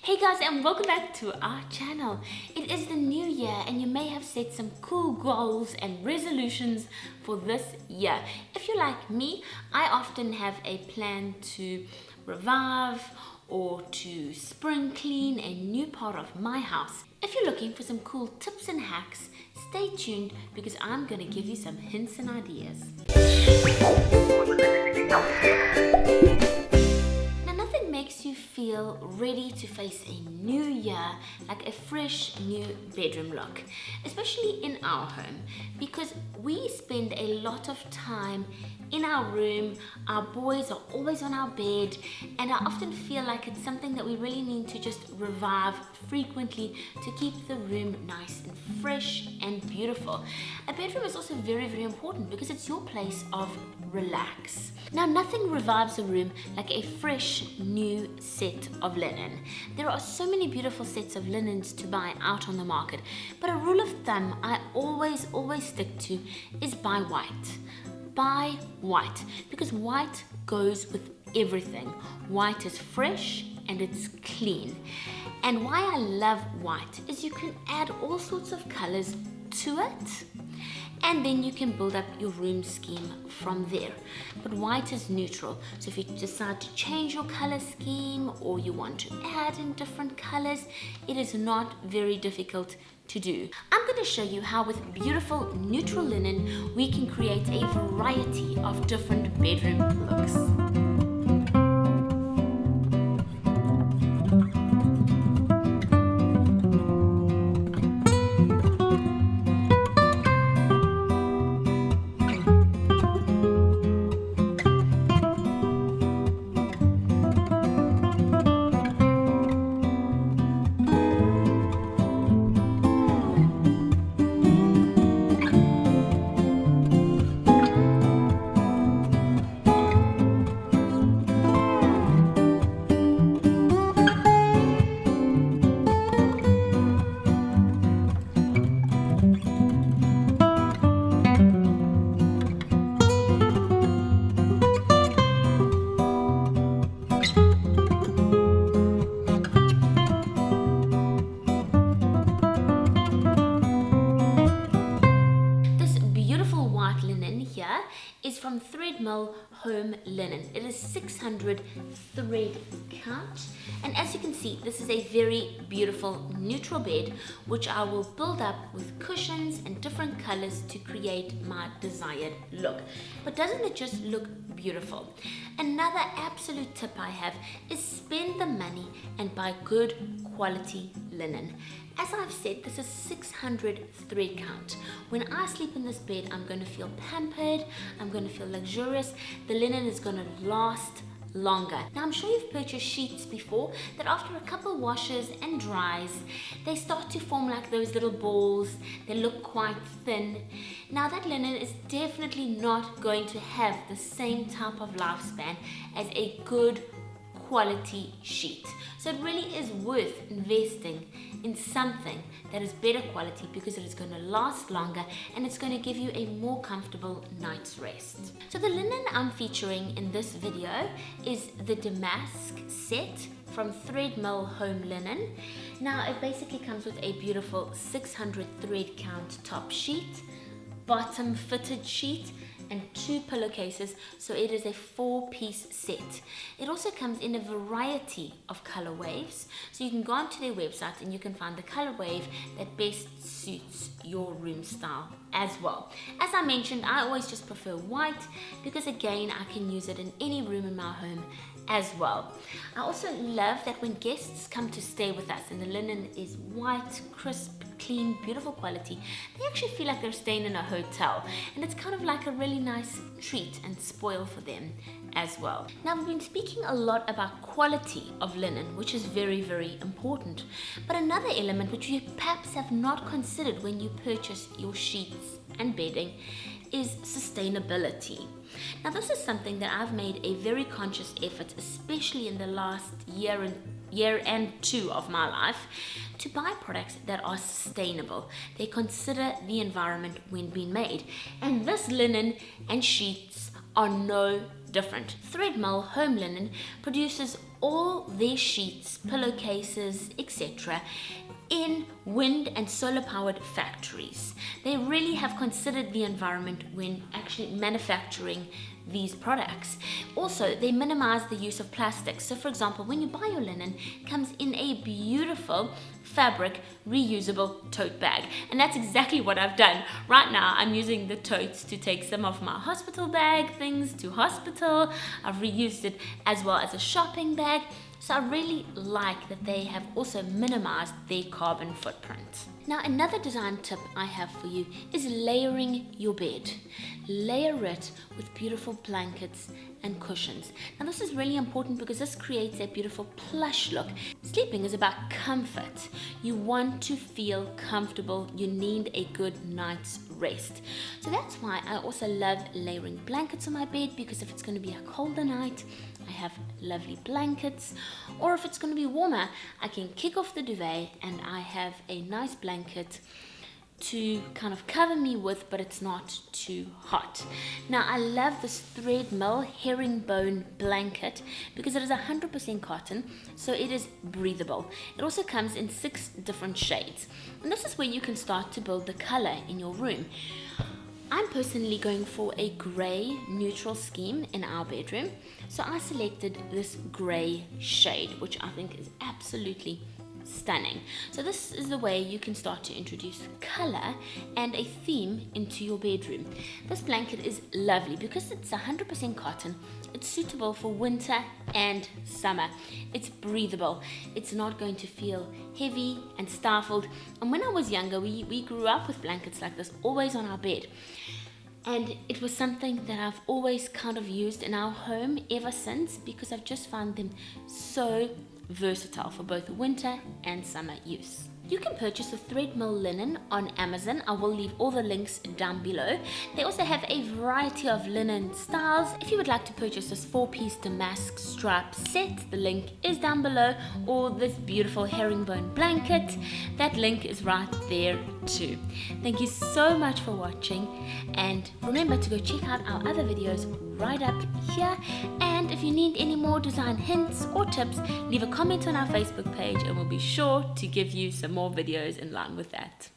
Hey guys, and welcome back to our channel. It is the new year and you may have set some cool goals and resolutions for this year. If you're like me, I often have a plan to revive or to spring clean a new part of my house. If you're looking for some cool tips and hacks, stay tuned because I'm going to give you some hints and ideas. Nothing makes you feel ready to face a new year like a fresh new bedroom look, especially in our home, because we spend a lot of time in our room. Our boys are always on our bed, and I often feel like it's something that we really need to just revive frequently to keep the room nice and fresh and beautiful. A bedroom is also very, very important because it's your place of relax. Now, nothing revives a room like a fresh new set of linen. There are so many beautiful sets of linens to buy out on the market, but a rule of thumb I always stick to is buy white. Buy white, because white goes with everything. White is fresh and it's clean. And why I love white is you can add all sorts of colors to it, and then you can build up your room scheme from there. But white is neutral, so if you decide to change your color scheme or you want to add in different colors, it is not very difficult to do. I'm going to show you how with beautiful neutral linen we can create a variety of different bedroom looks. Is from Threadmill Home Linen. It is 600 thread count, and as you can see, this is a very beautiful neutral bed which I will build up with cushions and different colors to create my desired look. But doesn't it just look beautiful? Another absolute tip I have is spend the money and buy good quality linen. As I've said, this is 600 thread count. When I sleep in this bed, I'm going to feel pampered, I'm going to feel luxurious, the linen is going to last longer. Now, I'm sure you've purchased sheets before that after a couple washes and dries, they start to form like those little balls. They look quite thin. Now, that linen is definitely not going to have the same type of lifespan as a good quality sheet. So it really is worth investing in something that is better quality because it is going to last longer and it's going to give you a more comfortable night's rest. So the linen I'm featuring in this video is the damask set from Threadmill Home Linen. Now it basically comes with a beautiful 600 thread count top sheet, bottom fitted sheet, and 2 pillowcases, so it is a 4-piece set. It also comes in a variety of color waves, so you can go onto their website and you can find the color wave that best suits your room style as well. As I mentioned, I always just prefer white because again I can use it in any room in my home as well. I also love that when guests come to stay with us and the linen is white, crisp, clean, beautiful quality, they actually feel like they're staying in a hotel, and it's kind of like a really nice treat and spoil for them as well. Now, we've been speaking a lot about quality of linen, which is very, very important, but another element which you perhaps have not considered when you purchase your sheets and bedding is sustainability. Now, this is something that I've made a very conscious effort, especially in the last year and two of my life, to buy products that are sustainable. They consider the environment when being made, and this linen and sheets are no different. Threadmill Home Linen produces all their sheets, pillowcases, etc. in wind and solar powered factories. They really have considered the environment when actually manufacturing these products. Also, they minimize the use of plastic. So for example, when you buy your linen, it comes in a beautiful fabric reusable tote bag, and that's exactly what I've done. Right now I'm using the totes to take some of my hospital bag things to hospital. I've reused it as well as a shopping bag. So I really like that they have also minimized their carbon footprint. Now another design tip I have for you is layering your bed. Layer it with beautiful blankets and cushions. Now this is really important because this creates a beautiful plush look. Sleeping is about comfort. You want to feel comfortable. You need a good night's rest. So that's why I also love layering blankets on my bed, because if it's going to be a colder night, I have lovely blankets, or if it's going to be warmer, I can kick off the duvet and I have a nice blanket to kind of cover me with, but it's not too hot. Now I love this Threadmill herringbone blanket because it is 100% cotton, so it is breathable. It also comes in 6 different shades, and this is where you can start to build the color in your room. I'm personally going for a grey neutral scheme in our bedroom, so I selected this grey shade, which I think is absolutely stunning. So this is the way you can start to introduce color and a theme into your bedroom. This blanket is lovely because it's 100% cotton. It's suitable for winter and summer. It's breathable. It's not going to feel heavy and stifled. And when I was younger, we grew up with blankets like this always on our bed. And it was something that I've always kind of used in our home ever since, because I've just found them so versatile for both winter and summer use. You can purchase the Threadmill linen on Amazon. I will leave all the links down below. They also have a variety of linen styles. If you would like to purchase this 4-piece damask strap set, the link is down below, or this beautiful herringbone blanket, that link is right there too. Thank you so much for watching, and remember to go check out our other videos right up here. And if you need any more design hints or tips, leave a comment on our Facebook page and we'll be sure to give you some more videos in line with that.